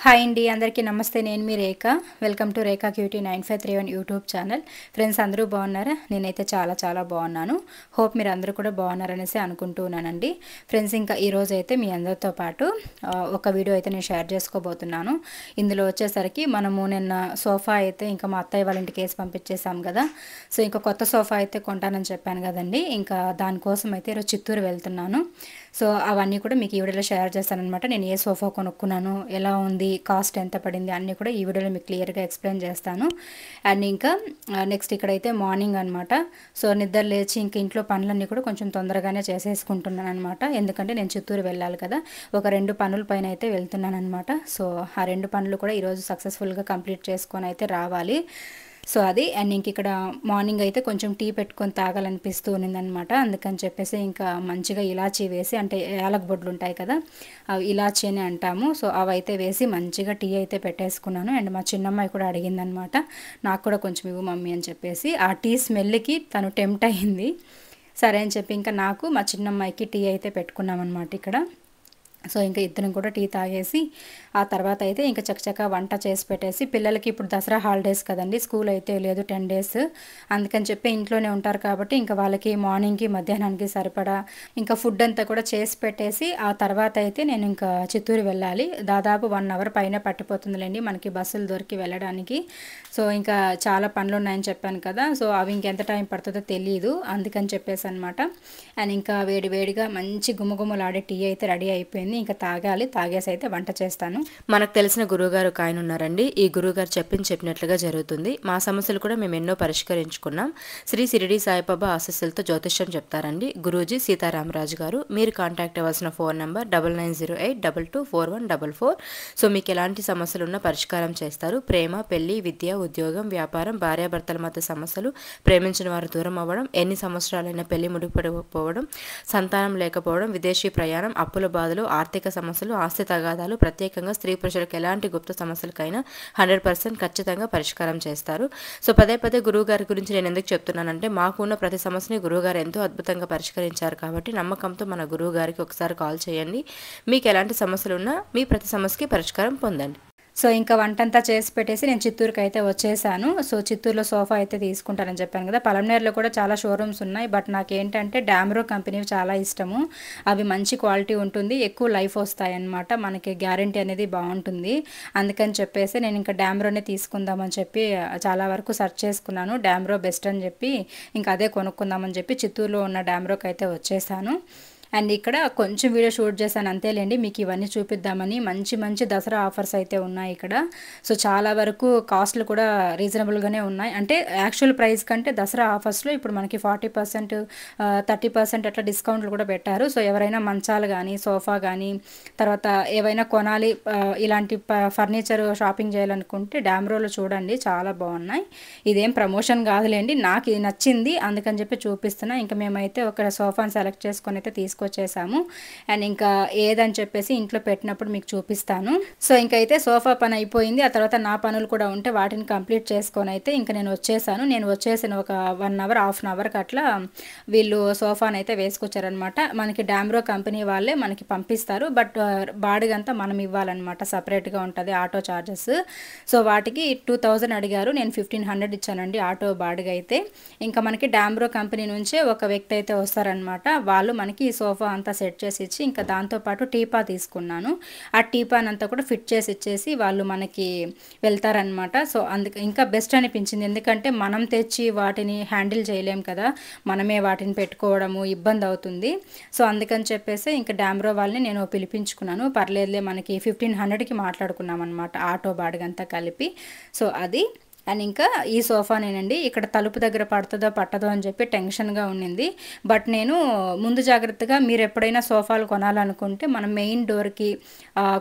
Hi అండి, అందరికీ నమస్తే. నేను మీ Rekha. Welcome to Rekha cutie 9531 YouTube channel. Friends, అందరూ బాగున్నారా? నేనైతే చాలా బాగున్నాను. హోప్ మీరు అందరూ కూడా బాగున్నారనేసి అనుకుంటున్నానండి. ఫ్రెండ్స్, ఇంకా ఈరోజు అయితే మీ అందరితో పాటు ఒక వీడియో అయితే నేను షేర్ చేసుకోబోతున్నాను. ఇందులో వచ్చేసరికి మనము నిన్న సోఫా అయితే ఇంకా మా అత్తయ్య వాళ్ళ ఇంటికి వేసి పంపించేసాం కదా. సో ఇంకా కొత్త సోఫా అయితే కొంటానని చెప్పాను కదండి. ఇంకా దానికోసం అయితే ఈరోజు చిత్తూరు వెళ్తున్నాను. సో అవన్నీ కూడా మీకు ఈ వీడియోలో షేర్ చేస్తానన్నమాట. నేను ఏ సోఫా కొనుక్కున్నాను, ఎలా ఉంది, కాస్ట్ ఎంత పడింది అన్నీ కూడా ఈ వీడియోలో మీకు క్లియర్గా ఎక్స్ప్లెయిన్ చేస్తాను. అండ్ ఇంకా నెక్స్ట్ ఇక్కడైతే మార్నింగ్ అనమాట. సో నిద్ర లేచి ఇంక ఇంట్లో పనులన్నీ కూడా కొంచెం తొందరగానే చేసేసుకుంటున్నాను అనమాట. ఎందుకంటే నేను చిత్తూరు వెళ్ళాలి కదా. ఒక 2 పనుల పైన అయితే వెళ్తున్నాను అనమాట. సో ఆ 2 పనులు కూడా ఈరోజు సక్సెస్ఫుల్గా కంప్లీట్ చేసుకొని అయితే రావాలి. సో అది. అండ్ ఇంక ఇక్కడ మార్నింగ్ అయితే కొంచెం టీ పెట్టుకొని తాగాలనిపిస్తూ ఉన్నిందనమాట. అందుకని చెప్పేసి ఇంకా మంచిగా ఇలాచీ వేసి, అంటే యాలక్ బొడ్లు ఉంటాయి కదా, అవి ఇలాచీ అని అంటాము. సో అవి అయితే వేసి మంచిగా టీ అయితే పెట్టేసుకున్నాను. అండ్ మా చిన్నమ్మాయి కూడా అడిగిందనమాట, నాకు కూడా కొంచెం ఇవ్వు మమ్మీ అని చెప్పేసి. ఆ టీ స్మెల్కి తను టెంప్ట్ అయింది. సరే అని చెప్పి ఇంకా నాకు మా చిన్నమ్మాయికి టీ అయితే పెట్టుకున్నాం అనమాట ఇక్కడ. సో ఇంకా ఇద్దరం కూడా టీ తాగేసి ఆ తర్వాత అయితే ఇంకా చక్కచక్క వంట చేసి పెట్టేసి, పిల్లలకి ఇప్పుడు దసరా హాలిడేస్ కదండి, స్కూల్ అయితే లేదు 10 days. అందుకని చెప్పి ఇంట్లోనే ఉంటారు కాబట్టి ఇంకా వాళ్ళకి మార్నింగ్కి మధ్యాహ్నానికి సరిపడా ఇంకా ఫుడ్ అంతా కూడా చేసి పెట్టేసి ఆ తర్వాత అయితే నేను ఇంకా చిత్తూరు వెళ్ళాలి. దాదాపు 1 hour పైన పట్టిపోతుందిలేండి మనకి బస్సులు దొరికి వెళ్ళడానికి. సో ఇంకా చాలా పనులు ఉన్నాయని చెప్పాను కదా. సో అవి ఇంకెంత టైం పడుతుందో తెలియదు, అందుకని చెప్పేసి అనమాట. అండ్ ఇంకా వేడిగా మంచి గుమగుమలాడే టీ అయితే రెడీ అయిపోయింది. ఇంకా తాగాలి, తాగేసి అయితే వంట చేస్తాను. మనకు తెలిసిన గురువుగారు ఒక ఆయన ఉన్నారండి. ఈ గురువుగారు చెప్పినట్లుగా జరుగుతుంది. మా సమస్యలు కూడా మేము ఎన్నో పరిష్కరించుకున్నాం. శ్రీ షిరిడి సాయిబాబా ఆశీస్సులతో జ్యోతిష్యం చెప్తారండి గురూజీ సీతారామరాజు గారు. మీరు కాంటాక్ట్ అవ్వాల్సిన ఫోన్ నంబర్ 9908224144. సో మీకు ఎలాంటి సమస్యలు ఉన్నా పరిష్కారం చేస్తారు. ప్రేమ, పెళ్లి, విద్య, ఉద్యోగం, వ్యాపారం, భార్యాభర్తల మధ్య సమస్యలు, ప్రేమించిన వారు దూరం అవ్వడం, ఎన్ని సంవత్సరాలైనా పెళ్లి ముడిపడిపోవడం, సంతానం లేకపోవడం, విదేశీ ప్రయాణం, అప్పుల బాధలు, ఆర్థిక సమస్యలు, ఆస్తి తగాదాలు, ప్రత్యేకంగా స్త్రీ పురుషులకు ఎలాంటి గుప్త సమస్యలకైనా 100% ఖచ్చితంగా పరిష్కారం చేస్తారు. సో పదే గురువు గారి గురించి నేను ఎందుకు చెప్తున్నానంటే, మాకున్న ప్రతి సమస్యని గురువుగారు ఎంతో అద్భుతంగా పరిష్కరించారు కాబట్టి నమ్మకంతో మన గురువు గారికి ఒకసారి కాల్ చేయండి. మీకు ఎలాంటి సమస్యలు ఉన్నా మీ ప్రతి సమస్యకి పరిష్కారం పొందండి. సో ఇంకా వంటంతా చేసి పెట్టేసి నేను చిత్తూరుకి అయితే వచ్చేసాను. సో చిత్తూరులో సోఫా అయితే తీసుకుంటానని చెప్పాను కదా. పలమనేరులో కూడా చాలా షోరూమ్స్ ఉన్నాయి, బట్ నాకు ఏంటంటే డామ్రో కంపెనీ చాలా ఇష్టము. అవి మంచి క్వాలిటీ ఉంటుంది, ఎక్కువ లైఫ్ వస్తాయి అన్నమాట, మనకి గ్యారంటీ అనేది బాగుంటుంది. అందుకని చెప్పేసి నేను ఇంకా డామ్రోనే తీసుకుందామని చెప్పి చాలా వరకు సెర్చ్ చేసుకున్నాను. డామ్రో బెస్ట్ అని చెప్పి ఇంకా అదే కొనుక్కుందామని చెప్పి చిత్తూరులో ఉన్న డామ్రోకి అయితే వచ్చేసాను. అండ్ ఇక్కడ కొంచెం వీడియో షూట్ చేశాను అంతేలేండి, మీకు ఇవన్నీ చూపిద్దామని. మంచి దసరా ఆఫర్స్ అయితే ఉన్నాయి ఇక్కడ. సో చాలా వరకు కాస్ట్లు కూడా రీజనబుల్గానే ఉన్నాయి. అంటే యాక్చువల్ ప్రైస్ కంటే దసరా ఆఫర్స్లో ఇప్పుడు మనకి 40%, 30% అట్లా డిస్కౌంట్లు కూడా పెట్టారు. సో ఎవరైనా మంచాలు కానీ, సోఫా కానీ, తర్వాత ఏవైనా కొనాలి, ఇలాంటి ఫర్నిచర్ షాపింగ్ చేయాలనుకుంటే డామ్రోలో చూడండి, చాలా బాగున్నాయి. ఇదేం ప్రమోషన్ కాదులేండి, నాకు ఇది నచ్చింది అందుకని చెప్పి చూపిస్తున్నా. ఇంకా మేమైతే ఒక సోఫాని సెలెక్ట్ చేసుకొని అయితే తీసుకొచ్చేసాము. అండ్ ఇంకా ఏదని చెప్పేసి ఇంట్లో పెట్టినప్పుడు మీకు చూపిస్తాను. సో ఇంకైతే సోఫా పని అయిపోయింది. ఆ తర్వాత నా పనులు కూడా ఉంటే వాటిని కంప్లీట్ చేసుకొని అయితే ఇంకా నేను వచ్చేసాను. నేను వచ్చేసిన ఒక 1 hour, హాఫ్ అన్ అవర్కి అట్లా వీళ్ళు సోఫాని అయితే వేసుకొచ్చారనమాట. మనకి డామ్రో కంపెనీ వాళ్ళే మనకి పంపిస్తారు, బట్ బాడిగంతా మనం ఇవ్వాలన్నమాట, సపరేట్గా ఉంటుంది ఆటో ఛార్జెస్. సో వాటికి 2000 అడిగారు, నేను 1500 ఇచ్చానండి ఆటో బాడిగ అయితే. ఇంకా మనకి డామ్రో కంపెనీ నుంచే ఒక వ్యక్తి అయితే వస్తారనమాట. వాళ్ళు మనకి ఈ సోఫా అంతా సెట్ చేసి ఇచ్చి, ఇంకా దాంతోపాటు టీపా తీసుకున్నాను. ఆ టీపాన్ అంతా కూడా ఫిట్ చేసి ఇచ్చేసి వాళ్ళు మనకి వెళ్తారనమాట. సో అందుకే ఇంకా బెస్ట్ అనిపించింది, ఎందుకంటే మనం తెచ్చి వాటిని హ్యాండిల్ చేయలేం కదా, మనమే వాటిని పెట్టుకోవడము ఇబ్బంది అవుతుంది. సో అందుకని చెప్పేసి ఇంకా డామ్రో వాళ్ళని నేను పిలిపించుకున్నాను. పర్లేదులే, మనకి 1500కి మాట్లాడుకున్నాం అనమాట ఆటో బాడిగంతా కలిపి. సో అది. అండ్ ఇంకా ఈ సోఫానేనండి, ఇక్కడ తలుపు దగ్గర పడుతుందో పట్టదో అని చెప్పి టెన్షన్గా ఉండింది. బట్ నేను ముందు జాగ్రత్తగా, మీరు ఎప్పుడైనా సోఫాలు కొనాలనుకుంటే మనం మెయిన్ డోర్కి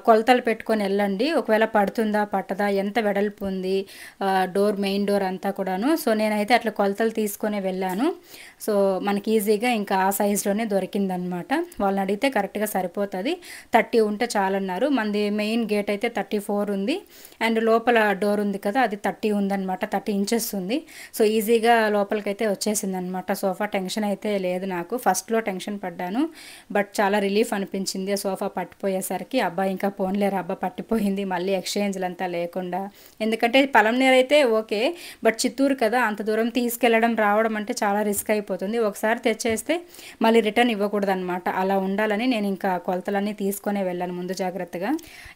కొలతలు పెట్టుకొని వెళ్ళండి. ఒకవేళ పడుతుందా పట్టదా, ఎంత వెడల్పు ఉంది డోర్, మెయిన్ డోర్ అంతా కూడాను. సో నేనైతే అట్లా కొలతలు తీసుకొని వెళ్ళాను. సో మనకి ఈజీగా ఇంకా ఆ సైజులోనే దొరికిందనమాట. వాళ్ళని అడిగితే కరెక్ట్గా సరిపోతుంది, 30 ఉంటే చాలన్నారు. మనది మెయిన్ గేట్ అయితే 34 ఉంది, అండ్ లోపల డోర్ ఉంది కదా అది 30 ఉంది ఉందన్నమాట, 30 ఇంచెస్ ఉంది. సో ఈజీగా లోపలికైతే వచ్చేసింది అనమాట సోఫా. టెన్షన్ అయితే లేదు నాకు. ఫస్ట్లో టెన్షన్ పడ్డాను, బట్ చాలా రిలీఫ్ అనిపించింది ఆ సోఫా పట్టిపోయేసరికి. అబ్బా ఇంకా పోన్లేరు అబ్బా పట్టిపోయింది, మళ్ళీ ఎక్స్చేంజ్లు అంతా లేకుండా. ఎందుకంటే పలంనేరు అయితే ఓకే, బట్ చిత్తూరు కదా, అంత దూరం తీసుకెళ్ళడం రావడం అంటే చాలా రిస్క్ అయిపోతుంది. ఒకసారి తెచ్చేస్తే మళ్ళీ రిటర్న్ ఇవ్వకూడదు అనమాట. అలా ఉండాలని నేను ఇంకా కొలతలన్నీ తీసుకొనే వెళ్ళాను ముందు జాగ్రత్తగా.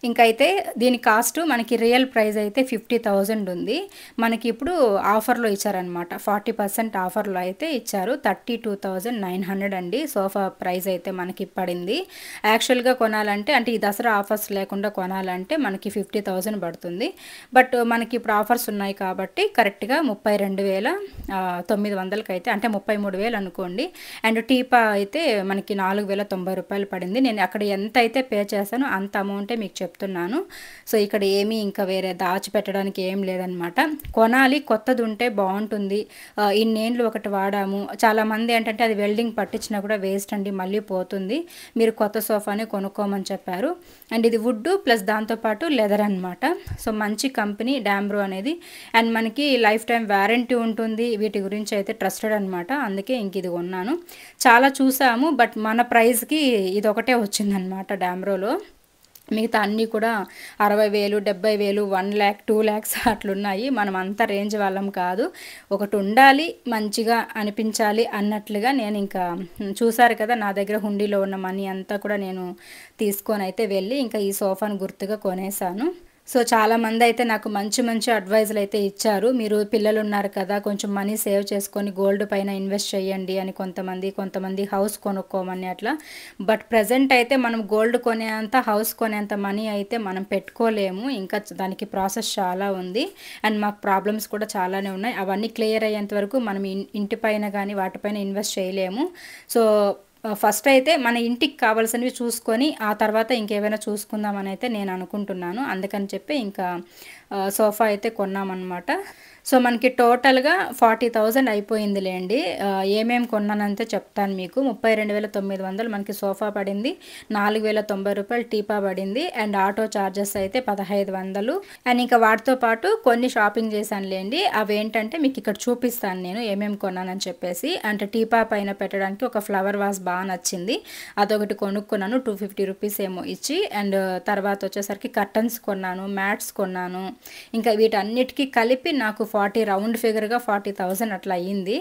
ఇంకైతే దీని కాస్ట్ మనకి రియల్ ప్రైస్ అయితే 50,000 ఉంది. మనకి ఇప్పుడు ఆఫర్లో ఇచ్చారనమాట, 40% ఆఫర్లో అయితే ఇచ్చారు. 32,900 అండి సోఫా ప్రైస్ అయితే మనకి పడింది. యాక్చువల్గా కొనాలంటే అంటే ఈ దసరా ఆఫర్స్ లేకుండా కొనాలంటే మనకి 50,000 పడుతుంది. బట్ మనకి ఇప్పుడు ఆఫర్స్ ఉన్నాయి కాబట్టి కరెక్ట్గా 32,900కి అయితే, అంటే 33,000 అనుకోండి. అండ్ టీపా అయితే మనకి 4,090 రూపాయలు పడింది. నేను అక్కడ ఎంత అయితే పే చేశానో అంత అమౌంటే మీకు చెప్తున్నాను. సో ఇక్కడ ఏమీ ఇంకా వేరే దాచిపెట్టడానికి ఏం లేదనమాట. కొనాలి, కొత్తది ఉంటే బాగుంటుంది. ఇన్నేళ్ళు ఒకటి వాడాము. చాలామంది ఏంటంటే అది వెల్డింగ్ పట్టించినా కూడా వేస్ట్ అండి, మళ్ళీ పోతుంది, మీరు కొత్త సోఫాని కొనుక్కోమని చెప్పారు. అండ్ ఇది వుడ్ ప్లస్ దాంతోపాటు లెదర్ అనమాట. సో మంచి కంపెనీ డాంబ్రో అనేది. అండ్ మనకి లైఫ్ టైం వారంటీ ఉంటుంది. వీటి గురించి అయితే ట్రస్టెడ్ అనమాట, అందుకే ఇంక ఇది కొన్నాను. చాలా చూసాము, బట్ మన ప్రైస్కి ఇది ఒకటే వచ్చిందనమాట డాంబ్రోలో. మిగతా అన్నీ కూడా 60,000, 70,000, 1 lakh, 2 lakhs అట్లున్నాయి. మనం అంత రేంజ్ వాళ్ళం కాదు. ఒకటి ఉండాలి, మంచిగా అనిపించాలి అన్నట్లుగా నేను ఇంకా చూసారు కదా, నా దగ్గర హుండీలో ఉన్న మనీ అంతా కూడా నేను తీసుకొని అయితే వెళ్ళి ఇంకా ఈ సోఫాను గుర్తుగా కొనేసాను. సో చాలామంది అయితే నాకు మంచి మంచి అడ్వైజులు అయితే ఇచ్చారు. మీరు పిల్లలు ఉన్నారు కదా, కొంచెం మనీ సేవ్ చేసుకొని గోల్డ్ పైన ఇన్వెస్ట్ చేయండి అని కొంతమంది హౌస్ కొనుక్కోమని అట్లా. బట్ ప్రజెంట్ అయితే మనం గోల్డ్ కొనేంత, హౌస్ కొనేంత మనీ అయితే మనం పెట్టుకోలేము. ఇంకా దానికి ప్రాసెస్ చాలా ఉంది. అండ్ మాకు ప్రాబ్లమ్స్ కూడా చాలానే ఉన్నాయి. అవన్నీ క్లియర్ అయ్యేంత వరకు మనం ఇంటి పైన కానీ వాటిపైన ఇన్వెస్ట్ చేయలేము. సో ఫస్ట్ అయితే మన ఇంటికి కావాల్సినవి చూసుకొని ఆ తర్వాత ఇంకేమైనా చూసుకుందామని అయితే నేను అనుకుంటున్నాను. అందుకని చెప్పి ఇంకా సోఫా అయితే కొన్నామన్నమాట. సో మనకి టోటల్గా 40,000 అయిపోయిందిలేండి. ఏమేమి కొన్నానంతే చెప్తాను మీకు. 32,900 మనకి సోఫా పడింది, 4,090 రూపాయలు టీపా పడింది. అండ్ ఆటో ఛార్జెస్ అయితే 1,500. అండ్ ఇంకా వాటితో పాటు కొన్ని షాపింగ్ చేశానులేండి. అవి ఏంటంటే మీకు ఇక్కడ చూపిస్తాను నేను ఏమేమి కొన్నానని చెప్పేసి. అంటే టీపా పైన పెట్టడానికి ఒక ఫ్లవర్ వాస్ బాగా నచ్చింది, అదొకటి కొనుక్కున్నాను 250 రూపీస్ ఏమో ఇచ్చి. అండ్ తర్వాత వచ్చేసరికి కర్టన్స్ కొన్నాను, మ్యాట్స్ కొన్నాను. ఇంకా వీటన్నిటికీ కలిపి నాకు 40 రౌండ్ ఫిగర్గా 40,000 అట్లా అయ్యింది.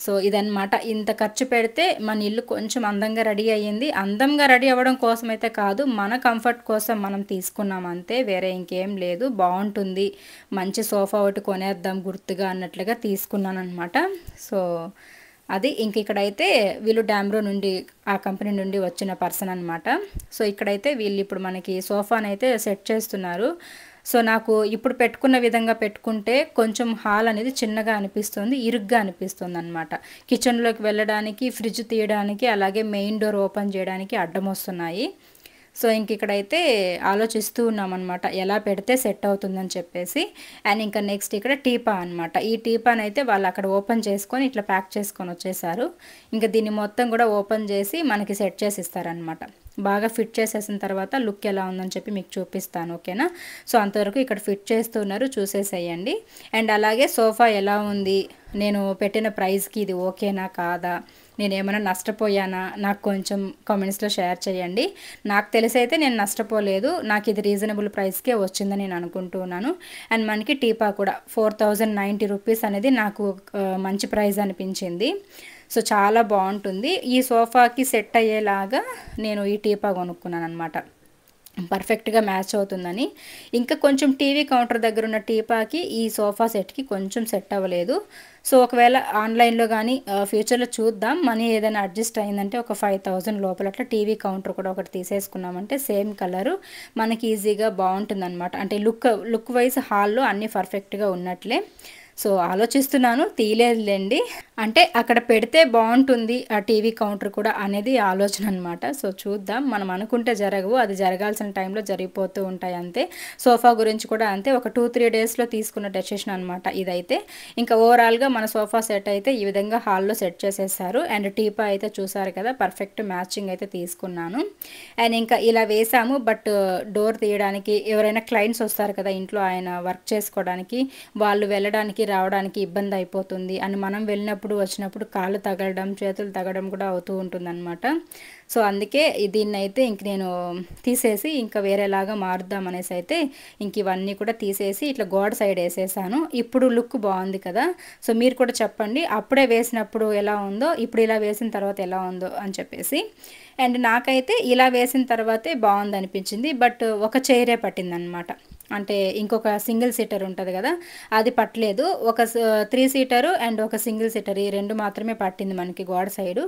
సో ఇదన్నమాట. ఇంత ఖర్చు పెడితే మన ఇల్లు కొంచెం అందంగా రెడీ అయ్యింది. అందంగా రెడీ అవ్వడం కోసం అయితే కాదు, మన కంఫర్ట్ కోసం మనం తీసుకున్నాం అంతే, వేరే ఇంకేం లేదు. బాగుంటుంది, మంచి సోఫా ఒకటి కొనేద్దాం గుర్తుగా అన్నట్లుగా తీసుకున్నాను అనమాట. సో అది ఇంక ఇక్కడైతే వీళ్ళు డాంబ్రో నుండి, ఆ కంపెనీ నుండి వచ్చిన పర్సన్ అనమాట. సో ఇక్కడైతే వీళ్ళు ఇప్పుడు మనకి సోఫానైతే సెట్ చేస్తున్నారు. సో నాకు ఇప్పుడు పెట్టుకున్న విధంగా పెట్టుకుంటే కొంచెం హాల్ అనేది చిన్నగా అనిపిస్తుంది, ఇరుగ్గా అనిపిస్తుంది అనమాట. కిచెన్లోకి వెళ్ళడానికి, ఫ్రిడ్జ్ తీయడానికి, అలాగే మెయిన్ డోర్ ఓపెన్ చేయడానికి అడ్డం వస్తున్నాయి. సో ఇంక ఇక్కడైతే ఆలోచిస్తూ ఉన్నామన్నమాట ఎలా పెడితే సెట్ అవుతుందని చెప్పేసి. అండ్ ఇంకా నెక్స్ట్ ఇక్కడ టీపా అనమాట. ఈ టీపాని అయితే వాళ్ళు అక్కడ ఓపెన్ చేసుకొని ఇట్లా ప్యాక్ చేసుకొని వచ్చేసారు. ఇంకా దీన్ని మొత్తం కూడా ఓపెన్ చేసి మనకి సెట్ చేసి ఇస్తారనమాట. బాగా ఫిట్ చేసేసిన తర్వాత లుక్ ఎలా ఉందని చెప్పి మీకు చూపిస్తాను, ఓకేనా. సో అంతవరకు ఇక్కడ ఫిట్ చేస్తున్నారు, చూసేసేయండి. అండ్ అలాగే సోఫా ఎలా ఉంది, నేను పెట్టిన ప్రైస్కి ఇది ఓకేనా కాదా, నేను ఏమైనా నష్టపోయానా, నాకు కొంచెం కామెంట్స్లో షేర్ చేయండి. నాకు తెలిసి అయితే నేను నష్టపోలేదు, నాకు ఇది రీజనబుల్ ప్రైస్కే వచ్చిందని నేను అనుకుంటున్నాను. అండ్ మనకి టీపా కూడా 4,090 రూపీస్ అనేది నాకు మంచి ప్రైస్ అనిపించింది. సో చాలా బాగుంటుంది. ఈ సోఫాకి సెట్ అయ్యేలాగా నేను ఈ టీపా కొనుక్కున్నాను అనమాట, పర్ఫెక్ట్గా మ్యాచ్ అవుతుందని. ఇంకా కొంచెం టీవీ కౌంటర్ దగ్గర ఉన్న టీపాకి ఈ సోఫా సెట్కి కొంచెం సెట్ అవ్వలేదు. సో ఒకవేళ ఆన్లైన్లో కానీ ఫ్యూచర్లో చూద్దాం, మనీ ఏదైనా అడ్జస్ట్ అయిందంటే ఒక 5,000 లోపల అట్లా టీవీ కౌంటర్ కూడా ఒకటి తీసేసుకున్నామంటే సేమ్ కలరు మనకి ఈజీగా బాగుంటుంది అనమాట. అంటే లుక్ వైజ్ హాల్లో అన్నీ పర్ఫెక్ట్గా ఉన్నట్లే. సో ఆలోచిస్తున్నాను, తీయలేదులేండి. అంటే అక్కడ పెడితే బాగుంటుంది ఆ టీవీ కౌంటర్ కూడా అనేది ఆలోచన అనమాట. సో చూద్దాం, మనం అనుకుంటే జరగవు, అది జరగాల్సిన టైంలో జరిగిపోతూ ఉంటాయి అంతే. సోఫా గురించి కూడా అంతే, ఒక 2-3 డేస్లో తీసుకున్న డెసిషన్ అనమాట ఇదైతే. ఇంకా ఓవరాల్గా మన సోఫా సెట్ అయితే ఈ విధంగా హాల్లో సెట్ చేసేసారు. అండ్ టీపా అయితే చూసారు కదా, పర్ఫెక్ట్ మ్యాచింగ్ అయితే తీసుకున్నాను. అండ్ ఇంకా ఇలా వేసాము. బట్ డోర్ తీయడానికి ఎవరైనా క్లయింట్స్ వస్తారు కదా ఇంట్లో, ఆయన వర్క్ చేసుకోవడానికి, వాళ్ళు వెళ్ళడానికి రావడానికి ఇబ్బంది అయిపోతుంది అని మనం వెళ్ళినప్పుడు వచ్చినప్పుడు కాళ్ళు తగలడం చేతులు తగలడం కూడా అవుతూ ఉంటుందన్నమాట. సో అందుకే దీన్ని అయితే ఇంక నేను తీసేసి ఇంకా వేరేలాగా మారుద్దాం అనేసి అయితే ఇంక ఇవన్నీ కూడా తీసేసి ఇట్లా గోడ సైడ్ వేసేసాను. ఇప్పుడు లుక్ బాగుంది కదా. సో మీరు కూడా చెప్పండి, అప్పుడే వేసినప్పుడు ఎలా ఉందో, ఇప్పుడు ఇలా వేసిన తర్వాత ఎలా ఉందో అని చెప్పేసి. అండ్ నాకైతే ఇలా వేసిన తర్వాతే బాగుంది అనిపించింది. బట్ ఒక చైరే పట్టిందనమాట. అంటే ఇంకొక సింగిల్ సీటర్ ఉంటుంది కదా, అది పట్టలేదు. ఒక 3 సీటరు అండ్ ఒక సింగిల్ సీటర్, ఈ 2 మాత్రమే పట్టింది మనకి గోడ సైడు.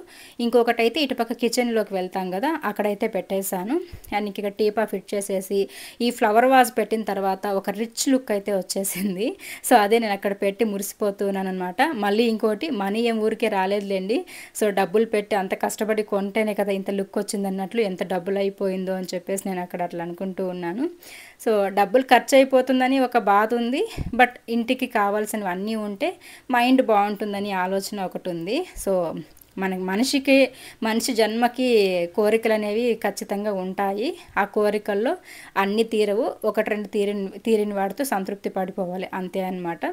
ఇంకొకటి అయితే ఇటుపక్క కిచెన్లోకి వెళ్తాం కదా, అక్కడైతే పెట్టేశాను. అండ్ ఇంక టీపా ఫిట్ చేసేసి ఈ ఫ్లవర్ వాజ్ పెట్టిన తర్వాత ఒక రిచ్ లుక్ అయితే వచ్చేసింది. సో అదే నేను అక్కడ పెట్టి మురిసిపోతున్నాను అనమాట. మళ్ళీ ఇంకోటి, మనీ ఏం ఊరికే రాలేదులేండి. సో డబ్బులు పెట్టి అంత కష్టపడి కొంటేనే కదా ఇంత లుక్ వచ్చింది అన్నట్లు, ఎంత డబ్బులు అయిపోయిందో అని చెప్పేసి నేను అక్కడ అట్లా అనుకుంటూ ఉన్నాను. సో డబ్బులు ఖర్చు అయిపోతుందని ఒక బాధ ఉంది. బట్ ఇంటికి కావాల్సినవన్నీ ఉంటే మైండ్ బాగుంటుందని ఆలోచన ఒకటి ఉంది. సో మనిషి జన్మకి కోరికలు అనేవి ఖచ్చితంగా ఉంటాయి. ఆ కోరికల్లో అన్నీ తీరవు, 1-2 తీరిన వాటితో సంతృప్తి పడిపోవాలి అంతే అన్నమాట.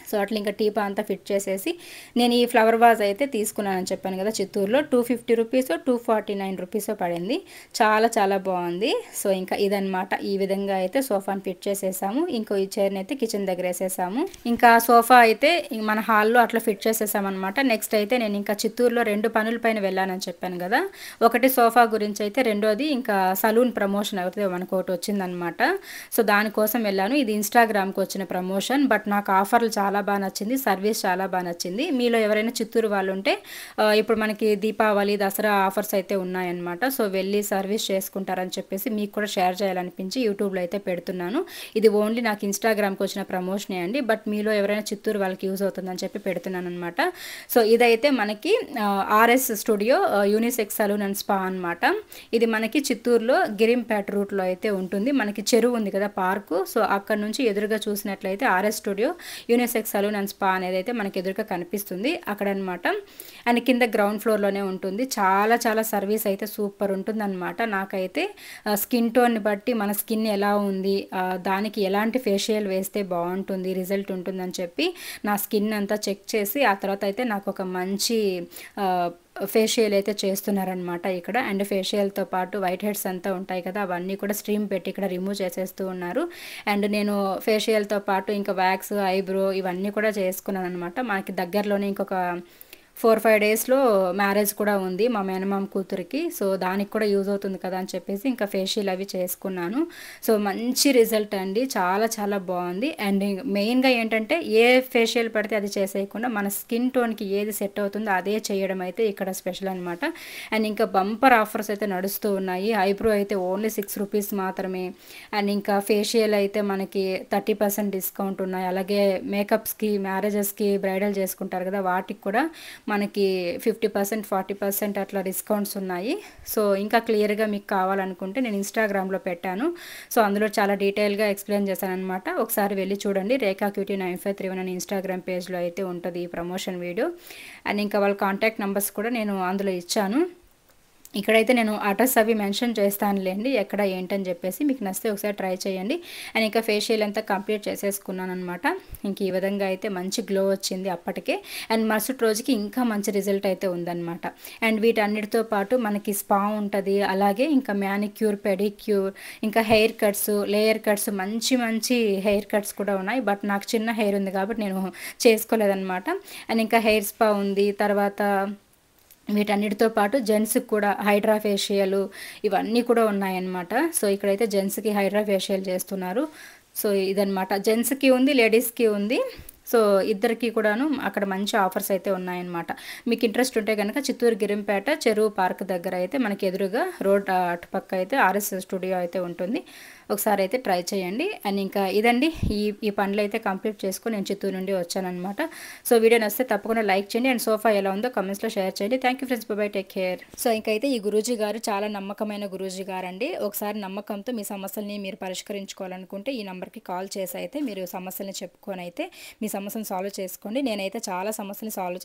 సో అట్లా ఇంకా టీపా అంతా ఫిట్ చేసేసి నేను ఈ ఫ్లవర్ వాజ్ అయితే తీసుకున్నానని చెప్పాను కదా చిత్తూరులో, 250 రూపీసో 249 రూపీసో పడింది. చాలా చాలా బాగుంది. సో ఇంకా ఇదనమాట, ఈ విధంగా అయితే సోఫాని ఫిట్ చేసేసాము. ఇంకో ఈ చైర్ని అయితే కిచెన్ దగ్గర వేసేసాము. ఇంకా సోఫా అయితే మన హాల్లో అట్లా ఫిట్ చేసేసామన్నమాట. నెక్స్ట్ అయితే నేను ఇంకా చిత్తూరులో 2 పనుల పైన వెళ్ళానని చెప్పాను కదా. ఒకటి సోఫా గురించి అయితే, రెండోది ఇంకా సలూన్ ప్రమోషన్ అయితే మనకు ఒకటి వచ్చిందనమాట. సో దానికోసం వెళ్ళాను. ఇది ఇన్స్టాగ్రామ్కి వచ్చిన ప్రమోషన్. బట్ నాకు ఆఫర్లు చాలా బాగా నచ్చింది, సర్వీస్ చాలా బాగా నచ్చింది. మీలో ఎవరైనా చిత్తూరు వాళ్ళు ఉంటే ఇప్పుడు మనకి దీపావళి దసరా ఆఫర్స్ అయితే ఉన్నాయన్నమాట. సో వెళ్ళి సర్వీస్ చేసుకుంటారని చెప్పేసి మీకు కూడా షేర్ చేయాలనిపించి యూట్యూబ్లో అయితే పెడుతున్నాను. ఇది ఓన్లీ నాకు ఇన్స్టాగ్రామ్కి వచ్చిన ప్రమోషనే అండి. బట్ మీలో ఎవరైనా చిత్తూరు వాళ్ళకి యూజ్ అవుతుందని చెప్పి పెడుతున్నాను అనమాట. సో ఇదైతే మనకి RS studio unisex salon and spa అనమాట. ఇది మనకి చిత్తూరులో గిరింపేట రూట్లో అయితే ఉంటుంది. మనకి చెరువు ఉంది కదా, పార్కు. సో అక్కడ నుంచి ఎదురుగా చూసినట్లయితే RS studio unisex salon and spa అనేది అయితే మనకి ఎదురుగా కనిపిస్తుంది అక్కడ అనమాట. అండ్ కింద గ్రౌండ్ ఫ్లోర్లోనే ఉంటుంది. చాలా చాలా సర్వీస్ అయితే సూపర్ ఉంటుందన్నమాట. నాకైతే స్కిన్ టోన్ని బట్టి మన స్కిన్ ఎలా ఉంది, దానికి ఎలాంటి ఫేషియల్ వేస్తే బాగుంటుంది, రిజల్ట్ ఉంటుందని చెప్పి నా స్కిన్ అంతా చెక్ చేసి ఆ తర్వాత అయితే నాకు ఒక మంచి ఫేషియల్ అయితే చేస్తున్నారనమాట ఇక్కడ. అండ్ ఫేషియల్తో పాటు వైట్ హెడ్స్ అంతా ఉంటాయి కదా, అవన్నీ కూడా స్ట్రీమ్ పెట్టి ఇక్కడ రిమూవ్ చేసేస్తూ ఉన్నారు. అండ్ నేను ఫేషియల్తో పాటు ఇంకా వ్యాక్స్, ఐబ్రో ఇవన్నీ కూడా చేసుకున్నాను అనమాట. మనకి దగ్గరలోనే ఇంకొక 4-5 డేస్లో మ్యారేజ్ కూడా ఉంది మా మేనమామ కూతురికి. సో దానికి కూడా యూజ్ అవుతుంది కదా అని చెప్పేసి ఇంకా ఫేషియల్ అవి చేసుకున్నాను. సో మంచి రిజల్ట్ అండి, చాలా చాలా బాగుంది. అండ్ మెయిన్గా ఏంటంటే ఏ ఫేషియల్ పడితే అది చేసేయకుండా మన స్కిన్ టోన్కి ఏది సెట్ అవుతుందో అదే చేయడం అయితే ఇక్కడ స్పెషల్ అనమాట. అండ్ ఇంకా బంపర్ ఆఫర్స్ అయితే నడుస్తూ ఉన్నాయి. ఐబ్రో అయితే ఓన్లీ 6 రూపీస్ మాత్రమే. అండ్ ఇంకా ఫేషియల్ అయితే మనకి 30% డిస్కౌంట్ ఉన్నాయి. అలాగే మేకప్స్కి, మ్యారేజెస్కి, బ్రైడల్ చేసుకుంటారు కదా, వాటికి కూడా మనకి 50%, 40% అట్లా డిస్కౌంట్స్ ఉన్నాయి. సో ఇంకా క్లియర్గా మీకు కావాలనుకుంటే నేను ఇన్స్టాగ్రామ్లో పెట్టాను. సో అందులో చాలా డీటెయిల్గా ఎక్స్ప్లెయిన్ చేశాను అనమాట. ఒకసారి వెళ్ళి చూడండి. రేఖా క్యూటీ 9531 అని ఇన్స్టాగ్రామ్ పేజ్లో అయితే ఉంటుంది ఈ ప్రమోషన్ వీడియో. అండ్ ఇంకా వాళ్ళ కాంటాక్ట్ నెంబర్స్ కూడా నేను అందులో ఇచ్చాను. ఇక్కడైతే నేను అడ్రస్ అవి మెన్షన్ చేస్తానులేండి, ఎక్కడ ఏంటని చెప్పేసి. మీకు నచ్చితే ఒకసారి ట్రై చేయండి. అండ్ ఇంకా ఫేషియల్ అంతా కంప్లీట్ చేసేసుకున్నాను అనమాట. ఇంక ఈ విధంగా అయితే మంచి గ్లో వచ్చింది అప్పటికే. అండ్ మరుసటి రోజుకి ఇంకా మంచి రిజల్ట్ అయితే ఉందన్నమాట. అండ్ వీటన్నిటితో పాటు మనకి స్పా ఉంటుంది, అలాగే ఇంకా మ్యానిక్యూర్, పెడిక్యూర్, ఇంకా హెయిర్ కట్స్, లేయర్ కట్స్, మంచి మంచి హెయిర్ కట్స్ కూడా ఉన్నాయి. బట్ నాకు చిన్న హెయిర్ ఉంది కాబట్టి నేను చేసుకోలేదన్నమాట. అండ్ ఇంకా హెయిర్ స్పా ఉంది. తర్వాత వీటన్నిటితో పాటు జెంట్స్కి కూడా హైడ్రా ఫేషియల్ ఇవన్నీ కూడా ఉన్నాయన్నమాట. సో ఇక్కడైతే జెంట్స్కి హైడ్రా ఫేషియల్ చేస్తున్నారు. సో ఇదనమాట, జెంట్స్కి ఉంది, లేడీస్కి ఉంది. సో ఇద్దరికి కూడాను అక్కడ మంచి ఆఫర్స్ అయితే ఉన్నాయన్నమాట. మీకు ఇంట్రెస్ట్ ఉంటే కనుక చిత్తూరు గిరింపేట చెరువు పార్క్ దగ్గర అయితే మనకి ఎదురుగా రోడ్ అటుపక్క అయితే ఆర్ఎస్ స్టూడియో అయితే ఉంటుంది. ఒకసారి అయితే ట్రై చేయండి. అండ్ ఇంకా ఇదండి ఈ పనులు అయితే కంప్లీట్ చేసుకొని నేను చిత్తూరు నుండి వచ్చానమాట. సో వీడియో నచ్చితే తప్పకుండా లైక్ చేయండి అండ్ సోఫా ఎలా ఉందో కమెంట్స్లో షేర్ చేయండి. Thank you friends, bye take care. So ఇంకైతే ఈ గురూజీ గారు చాలా నమ్మకమైన గురూజీ గారు అండి. ఒకసారి నమ్మకంతో మీ సమస్యల్ని మీరు పరిష్కరించుకోవాలనుకుంటే ఈ నెంబర్కి కాల్ చేసి అయితే మీరు సమస్యల్ని చెప్పుకొని అయితే మీ సమస్యను సాల్వ్ చేసుకోండి. నేనైతే చాలా సమస్యలు సాల్వ్